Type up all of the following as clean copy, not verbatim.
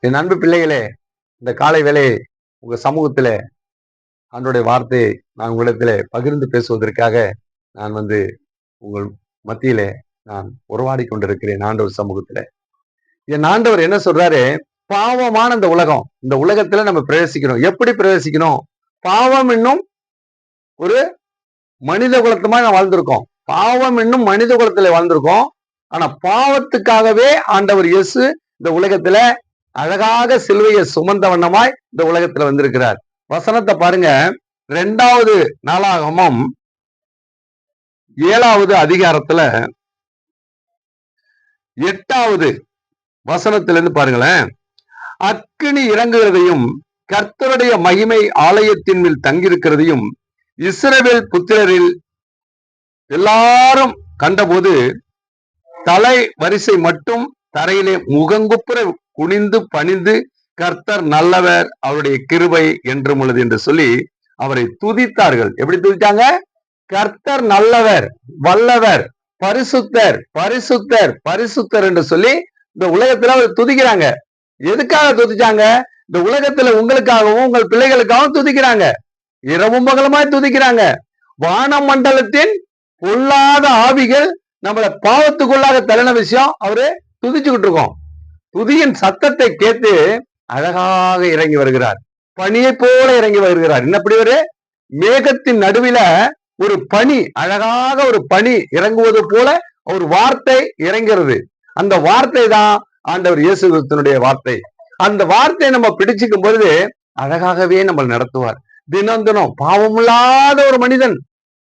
என் அன்பு பிள்ளைகளே, இந்த காலை வேளை உங்க சமூகத்திலே ஆண்டவருடைய வார்த்தையை நான் உங்களிடத்திலே பகிர்ந்து பேசுவதற்காக நான் உங்கள் மத்தியிலே நான் உறவாடி கொண்டிருக்கிறேன் ஆண்டவர் சமூகத்திலே. என் ஆண்டவர் என்ன சொல்றாரு? பாவமான இந்த உலகம், இந்த உலகத்துல நம்ம பிரவேசிக்கணும். எப்படி பிரவேசிக்கணும்? பாவம் என்னும் ஒரு மனித குலத்துமா நான் வாழ்ந்திருக்கோம். பாவம் என்னும் மனித குலத்துல வாழ்ந்திருக்கோம். ஆனா பாவத்துக்காகவே ஆண்டவர் இயேசு இந்த உலகத்துல அழகாக சிலுவையை சுமந்த வண்ணமாய் இந்த உலகத்துல வந்திருக்கிறார். வசனத்தை பாருங்க. 2வது நாளாகமம் 7வது அதிகாரத்துல 8வது வசனத்திலிருந்து பாருங்களேன். அக்கினி இறங்குகிறதையும் கர்த்தருடைய மகிமை ஆலயத்தின் மேல் தங்கியிருக்கிறதையும் இஸ்ரவேல் புத்திரரில் எல்லாரும் கண்டபோது தலை வரிசை மட்டும் தரையிலே முகங்குப்புற குனிந்து பணிந்து கர்த்தர் நல்லவர், அவருடைய கிருபை என்றும் உள்ளது என்று சொல்லி அவரை துதித்தார்கள். எப்படி துதித்தாங்க? கர்த்தர் நல்லவர், வல்லவர், பரிசுத்தர், பரிசுத்தர், பரிசுத்தர் என்று சொல்லி இந்த உலகத்துல அவர் துதிக்கிறாங்க. எதுக்காக துதிச்சாங்க? இந்த உலகத்துல உங்களுக்காகவும் உங்கள் பிள்ளைகளுக்காகவும் துதிக்கிறாங்க. இரவும் பகலுமாய் துதிக்கிறாங்க. வான மண்டலத்தின் பொல்லாத ஆவிகள் நம்மள பாவத்துக்குள்ளாக தள்ளின விஷயம் அவரு துதிச்சுக்கிட்டு இருக்கோம். துதியின் சத்தத்தை கேட்டு அழகாக இறங்கி வருகிறார். பனியை போல இறங்கி வருகிறார். என்னப்படி ஒரு மேகத்தின் நடுவில ஒரு பனி, அழகாக ஒரு பனி இறங்குவது போல ஒரு வார்த்தை இறங்கிறது. அந்த வார்த்தை தான் ஆண்டவர் இயேசு கிறிஸ்துவினுடைய வார்த்தை. அந்த வார்த்தையை நம்ம பிடிச்சுக்கும் பொழுது அழகாகவே நம்ம நடத்துவார். தினம் தினம் பாவமில்லாத ஒரு மனிதன்,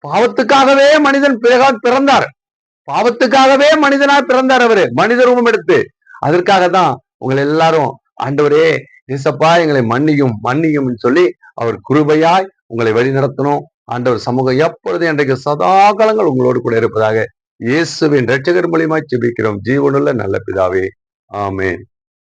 பாவத்துக்காகவே மனிதன் பிறந்தார். பாவத்துக்காகவே மனிதனாய் பிறந்தார். அவரு மனித ரூபம் எடுத்து. அதற்காக தான் உங்களை எல்லாரும் ஆண்டவரே இயேசப்பா எங்களை மன்னியும் மன்னியும் சொல்லி அவர் கிருபையாய் உங்களை வழி நடத்தணும். ஆண்டவர் சமூகம் எப்பொழுது இன்றைக்கு சதா காலங்கள் உங்களோடு கூட இருப்பதாக இயேசுவின் இரட்சகர் மூலியமாய் ஜெபிக்கிறோம். ஜீவனுள்ள நல்ல பிதாவே, ஆமென்.